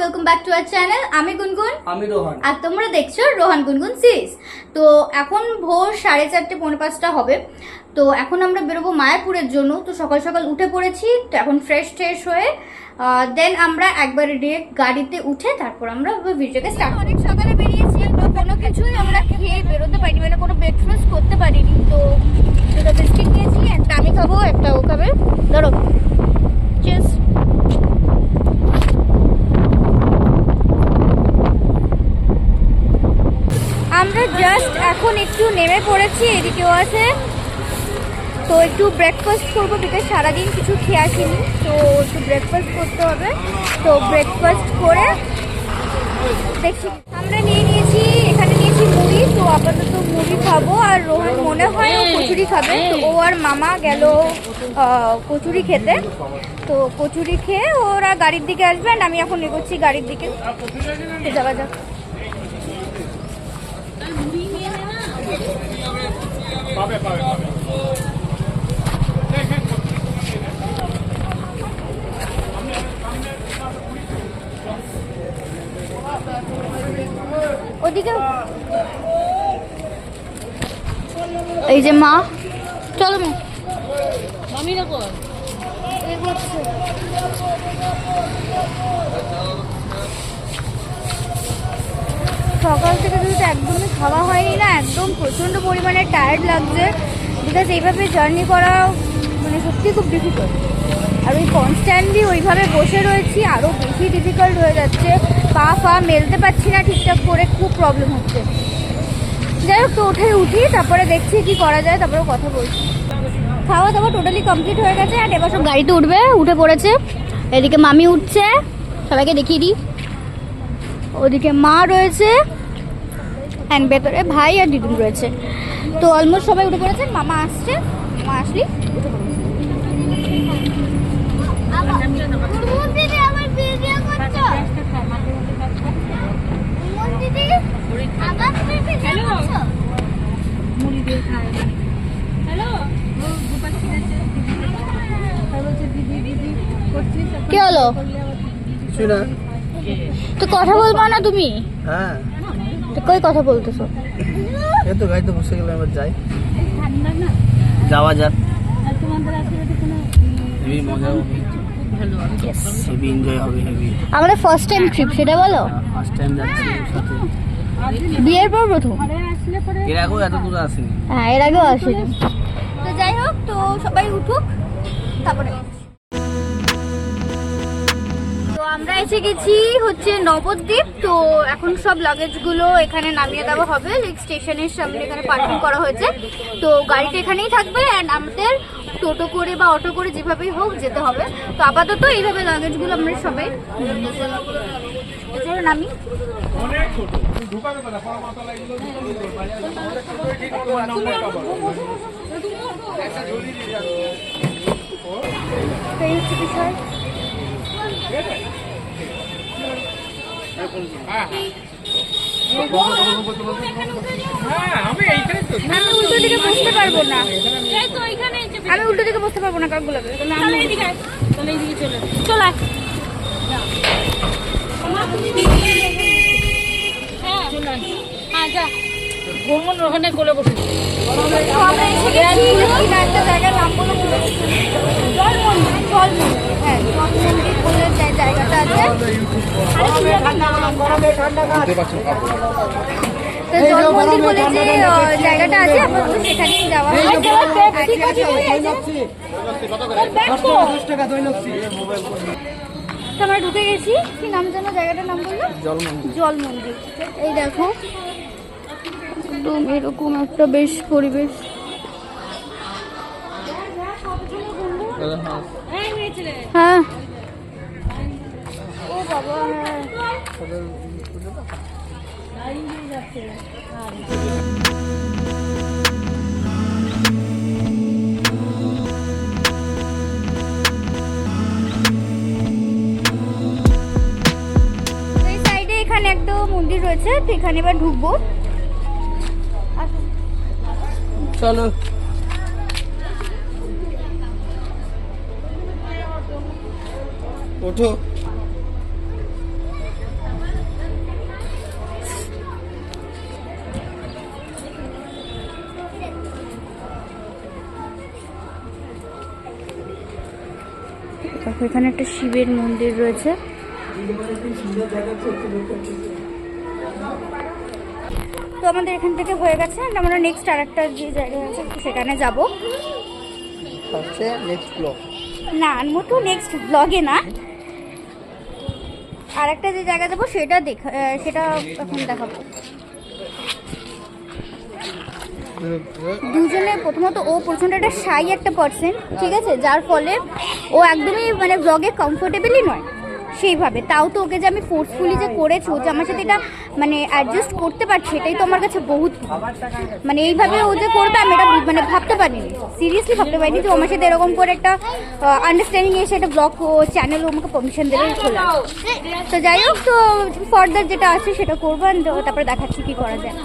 Welcome back to our channel. আমি গুনগুন, আমি রোহান, আর তোমরা দেখছো রোহান গুনগুন সিরিজ। তো এখন ভোর 4:30 পৌনে 5টা হবে। তো এখন আমরা বেরোবো মায়াপুরের জন্য। তো সকাল সকাল উঠে পড়েছি। তো এখন ফ্রেশ হয়ে দেন আমরা একবারে ডিরেক্ট গাড়িতে উঠে তারপর আমরা ভিডিওকে স্টার্ট। অনেক সকালে বেরিয়েছি, তো কোনো কিছুই আমরা খেয়ে বেরোতে পারিনি, মানে কোনো ব্রেকফাস্ট করতে পারিনি। তো দুটো বিস্কিট নিয়েছি, একটা আমি খাবো, একটা ও খাবে। ধরো, চিয়ার্স। আমরা জাস্ট এখন একটু নেমে পড়েছি, এদিকেও আছে। তো একটু ব্রেকফাস্ট করবো, বিকজ সারাদিন কিছু খেয়ে আসিনি, তো একটু ব্রেকফাস্ট করতে হবে। তো ব্রেকফাস্ট করে দেখছি। আমরা নিয়েছি, এখানে নিয়েছি মুড়ি। তো আপাতত মুড়ি খাবো, আর রোহন মনে হয় ও কচুরি খাবে। তো ও আর মামা গেল কচুরি খেতে। তো কচুরি খেয়ে ওরা গাড়ির দিকে আসবে, আর আমি এখন এগোচ্ছি গাড়ির দিকে। যাওয়া যাক। ওদিকে এই যে মা, চলো মা। মামি না কর সকাল থেকে যদি একদমই খাওয়া হয়নি না, একদম প্রচণ্ড পরিমাণে টায়ার্ড লাগছে। বিকজ এইভাবে জার্নি করা মানে সত্যি খুব ডিফিকাল্ট। আর ওই কনস্ট্যান্টলি ওইভাবে বসে রয়েছি, আরও বেশি ডিফিকাল্ট হয়ে যাচ্ছে। পা মেলতে পারছি না ঠিকঠাক করে, খুব প্রবলেম হচ্ছে। যাই হোক, তো উঠি, তারপরে দেখছি কি করা যায়, তারপরে কথা বলছি। খাওয়া দাওয়া টোটালি কমপ্লিট হয়ে গেছে, আর এবার সব গাড়িতে উঠে পড়েছে। এদিকে মামি উঠছে, সবাইকে দেখিয়ে দিই। ওদিকে মা রয়েছে, অ্যান্ড ভেতরে ভাই আর দিদুন রয়েছে। তো অলমোস্ট সবাই উঠে পড়েছে। মামা আসছে, মামা আসলি কি হলো? তো কথা বলবো না তুমি? হ্যাঁ, তো কই কথা বলতেছো? এই তো গাড়িতে বসে গেলে এবার যাই, যাওয়া যাক। হেভি মজা হবে, হেভি এনজয় হবে, হেভি। আমাদের ফার্স্ট টাইম ট্রিপ, সেটা বলো। ফার্স্ট টাইম যাচ্ছি ওর সাথে, বিয়ের পর প্রথম। এর আগেও এত দূরে আসিনি। হ্যাঁ, এর আগেও আসেনি। তো যাই হোক, তো সবাই উঠুক, তারপরে। তো আমরা এসে গেছি হচ্ছে নবদ্বীপ। তো এখন সব লাগেজগুলো এখানে নামিয়ে দেওয়া হবে, লাইক স্টেশনের সামনে এখানে পার্কিং করা হয়েছে। তো গাড়িটা এখানেই থাকবে, অ্যান্ড আমাদের টোটো করে বা অটো করে যেভাবেই হোক যেতে হবে। তো আপাতত এইভাবে লাগেজগুলো আমরা সবাই নামি। বিষয় আমি উল্টো দিকে বসতে পারবো না, কাকগুলো। ওখানে কোলে বসে একটা জায়গার নাম বলো, জল মন্দির। হ্যাঁ, জল মন্দির বলে জায়গাটা আছে। তো জল মন্দির বলে যে জায়গাটা আছে, আপাতত সেখানেই যাওয়া হয়। তো আমরা ঢুকে গেছি। কি নাম যেন জায়গাটার নাম বললো? জল মন্দির। এই দেখো, একদম এরকম একটা বেশ পরিবেশ। হ্যাঁ, ও বাবা, এই সাইডে এখানে একটা মন্দির রয়েছে, তো এখানে এবার ঢুকবো। চলো। ওঠো। দেখো এখানে একটা শিবের মন্দির রয়েছে। তো আমাদের এখান থেকে হয়ে গেছে, আর আমরা নেক্সট আর একটা যে জায়গা আছে সেখানে যাব। হচ্ছে নেক্সট ব্লগ। না আনমো তো নেক্সট ব্লগে না, আর একটা যে জায়গা যাবো সেটা সেটা এখন দেখাবো। দুজনে প্রথমত ও প্রচণ্ড একটা শাই একটা পার্সন, ঠিক আছে, যার ফলে ও একদমই মানে ব্লগে কমফোর্টেবলই নয় সেইভাবে। তাও তো ওকে যে আমি ফোর্সফুলি যে করেছি, ও যে আমার সাথে এটা মানে অ্যাডজাস্ট করতে পারছে, এটাই তো আমার কাছে বহুত। মানে এইভাবে ও যে করবে আমি এটা মানে ভাবতে পারিনি, সিরিয়াসলি ভাবতে পারিনি যে ও আমার সাথে এরকম করে একটা আন্ডারস্ট্যান্ডিং এসে একটা ব্লগ ও চ্যানেল ও আমাকে পারমিশন দেবে খোলা। তো যাই হোক, তো ফার্দার যেটা আছে সেটা করবো, তারপরে দেখাচ্ছি কি করা যায়।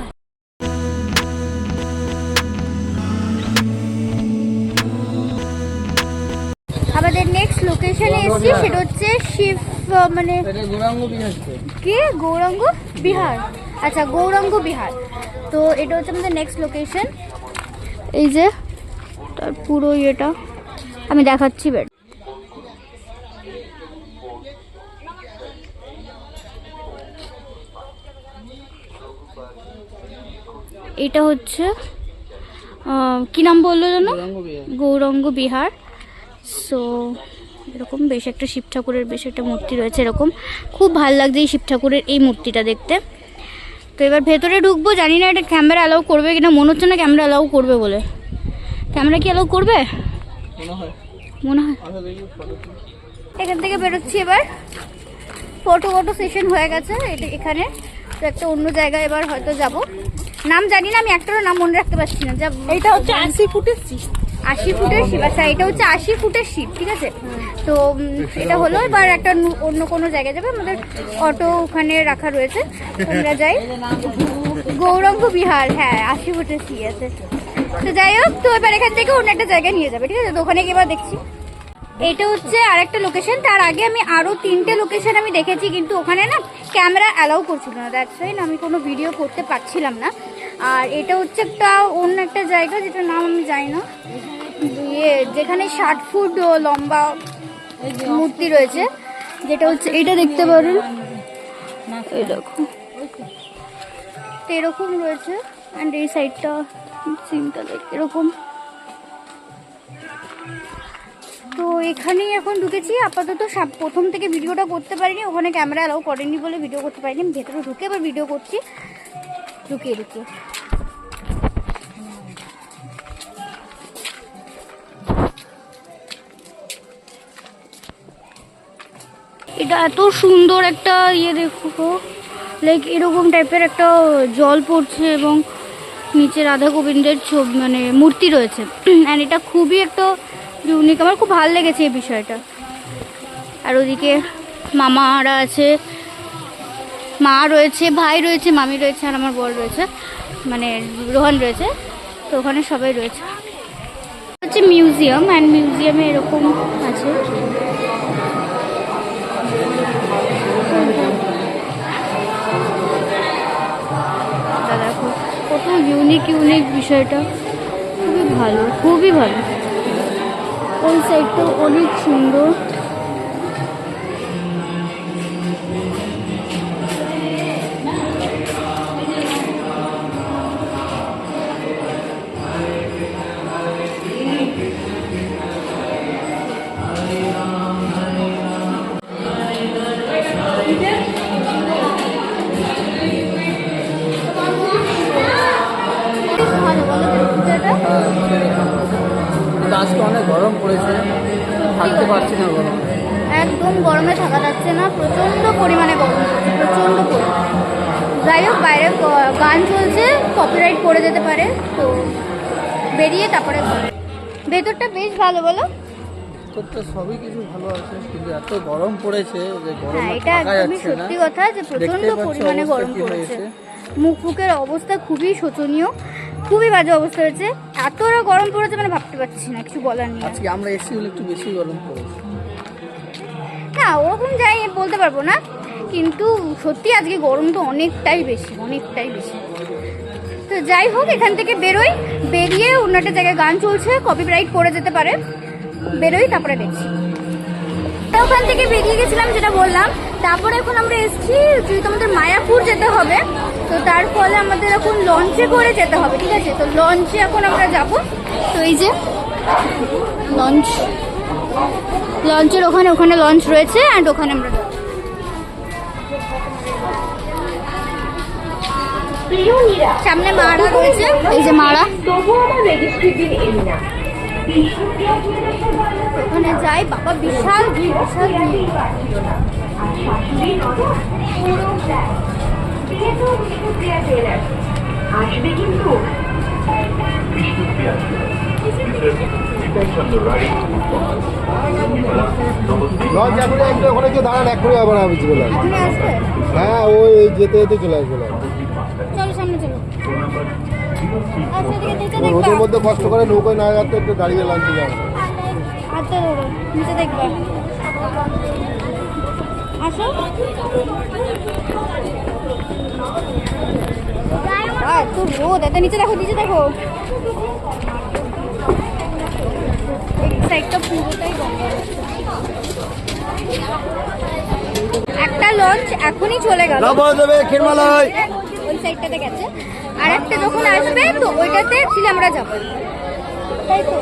আমাদের নেক্সট লোকেশনে এসেছি, সেটা হচ্ছে শিব মানে এটা গৌরাঙ্গ বিহার তো। কি গৌরাঙ্গ বিহার, আচ্ছা গৌরাঙ্গ বিহার। তো এটা হচ্ছে আমাদের নেক্সট লোকেশন। এই যে তার পুরো ইয়েটা আমি দেখাচ্ছি বেড। এটা হচ্ছে কি নাম বললো যেন, গৌরাঙ্গ বিহার। গৌরাঙ্গ বিহার। সো এরকম বেশ একটা শিব ঠাকুরের বেশ একটা মূর্তি রয়েছে, এরকম খুব ভালো লাগছে এই শিব ঠাকুরের এই মূর্তিটা দেখতে। তো এবার ভেতরে ঢুকবো, জানি না এটা ক্যামেরা অ্যালাউ করবে কিনা, মনে হচ্ছে না ক্যামেরা অ্যালাউ করবে বলে। ক্যামেরা কি অ্যালাউ করবে মনে হয়। মনে হয়। আচ্ছা দেখি ফটো। এখান থেকে বেরোচ্ছি এবার, ফটো সেশন হয়ে গেছে এখানে। তো একটা অন্য জায়গায় এবার হয়তো যাব, নাম জানি না, আমি একটারও নাম মনে রাখতে পারছি না। যা এটা হচ্ছে 80 ফুটের শিব। 80 ফুটের শিব, আচ্ছা এটা হচ্ছে 80 ফুটের শিব, ঠিক আছে। তো এটা হলো, এবার একটা অন্য কোনো জায়গায় যাবে, আমাদের অটো ওখানে রাখা রয়েছে, আমরা যাই। গৌরাঙ্গ বিহার, হ্যাঁ 80 ফুটের শিব আছে। তো যাই হোক, তো এবার এখান থেকে অন্য একটা জায়গায় নিয়ে যাবে, ঠিক আছে। তো ওখানে গিয়ে এবার দেখছি। এটা হচ্ছে আরেকটা লোকেশন, তার আগে আমি আরও 3টে লোকেশন আমি দেখেছি, কিন্তু ওখানে না ক্যামেরা অ্যালাউ করছিল না, দ্যাটস ওয়াই আমি কোনো ভিডিও করতে পারছিলাম না। আর এটা হচ্ছে একটা অন্য একটা জায়গা, যেটার নাম আমি জানি না, যেখানে 60 ফুট লম্বা মূর্তি রয়েছে, যেটা হচ্ছে এটা দেখতে পারেন, এই দেখো তো এরকম রয়েছে। অ্যান্ড এই সাইডটা সিনটা দেখ এরকম। তো এখানেই এখন ঢুকেছি আপাতত, প্রথম থেকে ভিডিওটা করতে পারিনি, ওখানে ক্যামেরা অ্যালাউ করেনি বলে ভিডিও করতে পারিনি। আমি ভেতরে ঢুকে এবার ভিডিও করছি, ঢুকিয়ে এটা এত সুন্দর একটা ইয়ে, দেখো লাইক এরকম টাইপের একটা জল পড়ছে এবং নিচে রাধা গোবিন্দের ছবি মানে মূর্তি রয়েছে। অ্যান্ড এটা খুবই একটা ইউনিক, আমার খুব ভালো লেগেছে এই বিষয়টা। আর ওদিকে মামারা আছে, মা রয়েছে, ভাই রয়েছে, মামি রয়েছে, আর আমার বর রয়েছে, মানে রোহন রয়েছে। তো ওখানে সবাই রয়েছে। হচ্ছে মিউজিয়াম, অ্যান্ড মিউজিয়ামে এরকম আছে। দেখো কত ইউনিক বিষয়টা, খুবই ভালো, খুবই ভালো। ওই সাইডটা অনেক সুন্দর। আজকে অনেক গরম পড়েছে, থাকতে পারছি না গরম, একদম গরমে থাকা যাচ্ছে না, প্রচণ্ড পরিমাণে গরম পড়ছে, প্রচণ্ড পরিমাণে। যাই হোক, বাইরে গান চলছে, কপিরাইট পড়ে যেতে পারে, তো বেরিয়ে তারপরে ভেতরটা বেশ ভালো, বলো। ভেতরটা সবই কিছু ভালো আছে, কিন্তু এত গরম পড়েছে যে গরমে হ্যাঁ, এটা থাকা একদমই যাচ্ছে না। সত্যি কথা যে প্রচণ্ড পরিমাণে গরম পড়েছে। মুখ ফুকের অবস্থা খুবই শোচনীয়, খুবই বাজে অবস্থা হয়েছে। এতটা গরম পড়েছে মানে ভাবতে পারছি না, কিছু বলার নেই। আজকে আমরা এসি হলে একটু বেশি গরম পড়েছে। না ওরকম যাই বলতে পারবো না, কিন্তু সত্যি আজকে গরমটা অনেকটাই বেশি, অনেকটাই বেশি। তো যাই হোক, এখান থেকে বেরোই, বেরিয়ে অন্য একটা জায়গায় গান চলছে, কপিরাইট পড়ে যেতে পারে, বেরোই তারপরে দেখছি। ওখান থেকে বেরিয়ে গেছিলাম যেটা বললাম, তারপরে এখন আমরা এসেছি যেহেতু আমাদের মায়াপুর যেতে হবে, তো তার ফলে আমাদের এখন লঞ্চে করে যেতে হবে, ঠিক আছে? তো লঞ্চে এখন আমরা যাব। তো এই যে লঞ্চের ওখানে লঞ্চ রয়েছে, অ্যান্ড ওখানে আমরা যাবো। সামনে মারা রয়েছে, এই যে মারা, ওখানে যাই। বাবা বিশাল ভিড়, বিশাল ভিড়। আসবে কিন্তু লঞ্চ এখন একটু ওখানে গিয়ে দাঁড়ান, এক্ষুনি আবার আমি চলে আসবো। এখানে আসবে, হ্যাঁ, ওই যেতে যেতে চলে আসবো। চলো সামনে চলো। আচ্ছা এদিকে নিচে রোদের দেখবা, মধ্যে কষ্ট করে নৌকায় না যাতে একটু দাঁড়িয়ে লঞ্চে যাবো। হাতটা ধরো, নিচে দেখবা, আসো। এত রোদ, এত নিচে দেখো, নিচে দেখো। এই সাইডটা পুরোটাই গঙ্গা। একটা লঞ্চ এখনই চলে গেল, ওই সাইডটাতে গেছে, আর একটা যখন আসবে তো ওইটাতে ছিল আমরা যাবো, তাই তো।